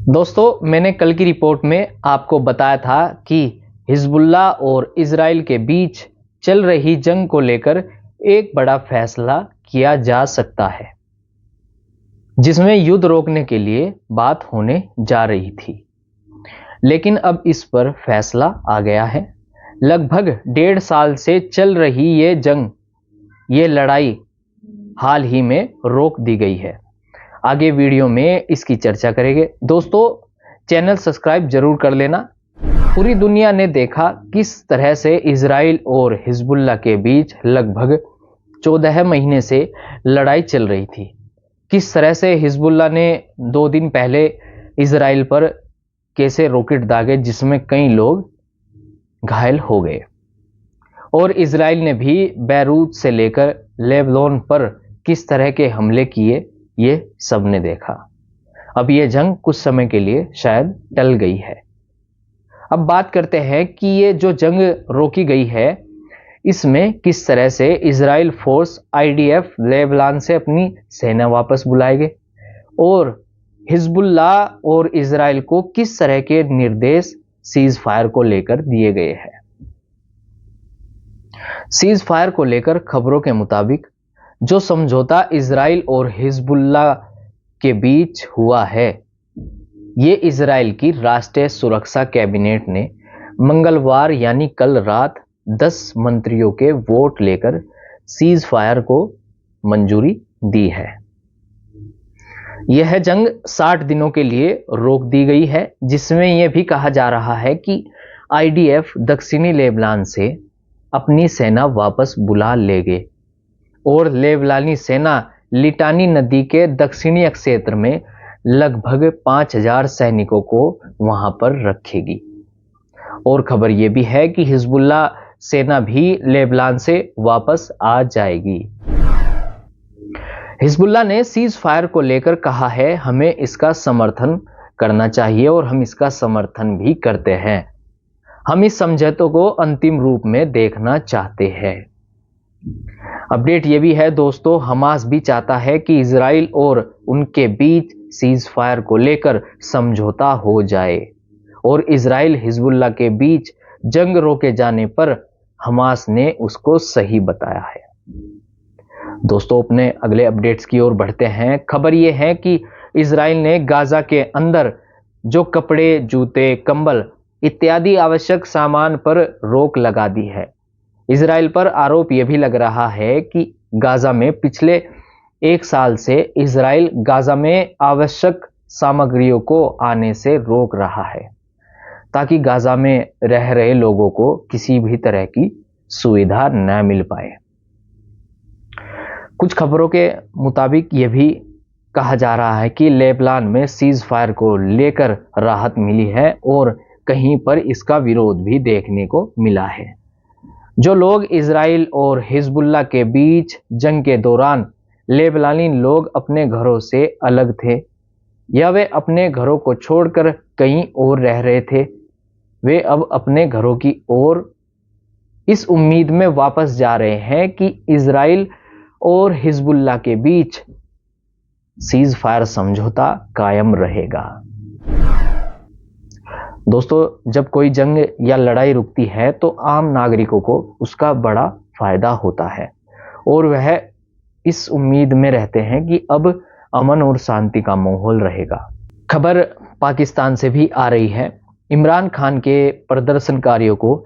दोस्तों, मैंने कल की रिपोर्ट में आपको बताया था कि हिजबुल्लाह और इजराइल के बीच चल रही जंग को लेकर एक बड़ा फैसला किया जा सकता है, जिसमें युद्ध रोकने के लिए बात होने जा रही थी। लेकिन अब इस पर फैसला आ गया है। लगभग 1.5 साल से चल रही ये लड़ाई हाल ही में रोक दी गई है। आगे वीडियो में इसकी चर्चा करेंगे। दोस्तों, चैनल सब्सक्राइब जरूर कर लेना। पूरी दुनिया ने देखा किस तरह से इजराइल और हिजबुल्लाह के बीच लगभग 14 महीने से लड़ाई चल रही थी। किस तरह से हिजबुल्लाह ने 2 दिन पहले इजराइल पर कैसे रॉकेट दागे, जिसमें कई लोग घायल हो गए, और इजराइल ने भी बैरूत से लेकर लेबनान पर किस तरह के हमले किए, ये सब ने देखा। अब ये जंग कुछ समय के लिए शायद टल गई है। अब बात करते हैं कि ये जो जंग रोकी गई है, इसमें किस तरह से इजराइल फोर्स IDF लेबनान से अपनी सेना वापस बुलाएंगे और हिजबुल्लाह और इजराइल को किस तरह के निर्देश सीज फायर को लेकर दिए गए हैं। सीज फायर को लेकर खबरों के मुताबिक जो समझौता इजराइल और हिजबुल्लाह के बीच हुआ है, ये इजराइल की राष्ट्रीय सुरक्षा कैबिनेट ने मंगलवार यानी कल रात 10 मंत्रियों के वोट लेकर सीज फायर को मंजूरी दी है। यह जंग 60 दिनों के लिए रोक दी गई है, जिसमें यह भी कहा जा रहा है कि IDF दक्षिणी लेबनान से अपनी सेना वापस बुला लेंगे और लेबनानी सेना लिटानी नदी के दक्षिणी क्षेत्र में लगभग 5000 सैनिकों को वहां पर रखेगी। और खबर यह भी है कि हिजबुल्लाह सेना भी लेबनान से वापस आ जाएगी। हिजबुल्लाह ने सीज फायर को लेकर कहा है, हमें इसका समर्थन करना चाहिए और हम इसका समर्थन भी करते हैं। हम इस समझौते को अंतिम रूप में देखना चाहते हैं। अपडेट ये भी है दोस्तों, हमास भी चाहता है कि इजराइल और उनके बीच सीज फायर को लेकर समझौता हो जाए और इजराइल हिजबुल्लाह के बीच जंग रोके जाने पर हमास ने उसको सही बताया है। दोस्तों, अपने अगले अपडेट्स की ओर बढ़ते हैं। खबर यह है कि इजराइल ने गाजा के अंदर जो कपड़े, जूते, कंबल इत्यादि आवश्यक सामान पर रोक लगा दी है। इजराइल पर आरोप यह भी लग रहा है कि गाजा में पिछले 1 साल से इजराइल गाजा में आवश्यक सामग्रियों को आने से रोक रहा है, ताकि गाजा में रह रहे लोगों को किसी भी तरह की सुविधा न मिल पाए। कुछ खबरों के मुताबिक यह भी कहा जा रहा है कि लेबनान में सीज फायर को लेकर राहत मिली है और कहीं पर इसका विरोध भी देखने को मिला है। जो लोग इजराइल और हिजबुल्लाह के बीच जंग के दौरान लेबनानी लोग अपने घरों से अलग थे या वे अपने घरों को छोड़कर कहीं और रह रहे थे, वे अब अपने घरों की ओर इस उम्मीद में वापस जा रहे हैं कि इजराइल और हिजबुल्लाह के बीच सीज फायर समझौता कायम रहेगा। दोस्तों, जब कोई जंग या लड़ाई रुकती है तो आम नागरिकों को उसका बड़ा फायदा होता है और वह इस उम्मीद में रहते हैं कि अब अमन और शांति का माहौल रहेगा। खबर पाकिस्तान से भी आ रही है। इमरान खान के प्रदर्शनकारियों को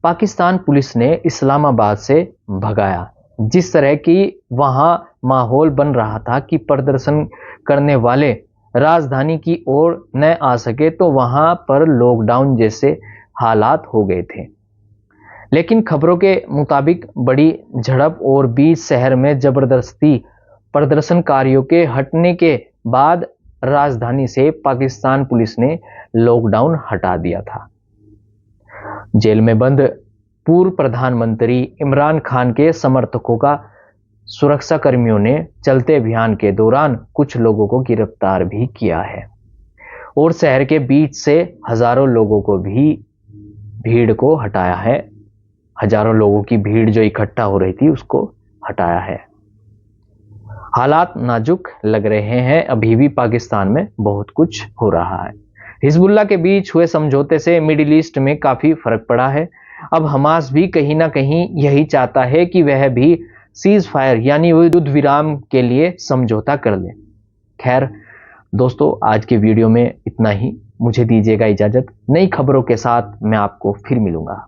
पाकिस्तान पुलिस ने इस्लामाबाद से भगाया। जिस तरह की वहां माहौल बन रहा था कि प्रदर्शन करने वाले राजधानी की ओर न आ सके, तो वहां पर लॉकडाउन जैसे हालात हो गए थे। लेकिन खबरों के मुताबिक बड़ी झड़प और बीच शहर में जबरदस्ती प्रदर्शनकारियों के हटने के बाद राजधानी से पाकिस्तान पुलिस ने लॉकडाउन हटा दिया था। जेल में बंद पूर्व प्रधानमंत्री इमरान खान के समर्थकों का सुरक्षा कर्मियों ने चलते अभियान के दौरान कुछ लोगों को गिरफ्तार भी किया है और शहर के बीच से हजारों लोगों को भी भीड़ को हटाया है। हजारों लोगों की भीड़ जो इकट्ठा हो रही थी उसको हटाया है। हालात नाजुक लग रहे हैं। अभी भी पाकिस्तान में बहुत कुछ हो रहा है। हिजबुल्लाह के बीच हुए समझौते से मिडिल ईस्ट में काफ़ी फर्क पड़ा है। अब हमास भी कहीं ना कहीं यही चाहता है कि वह भी सीज फायर यानी युद्ध विराम के लिए समझौता कर ले। खैर दोस्तों, आज के वीडियो में इतना ही। मुझे दीजिएगा इजाज़त। नई खबरों के साथ मैं आपको फिर मिलूंगा।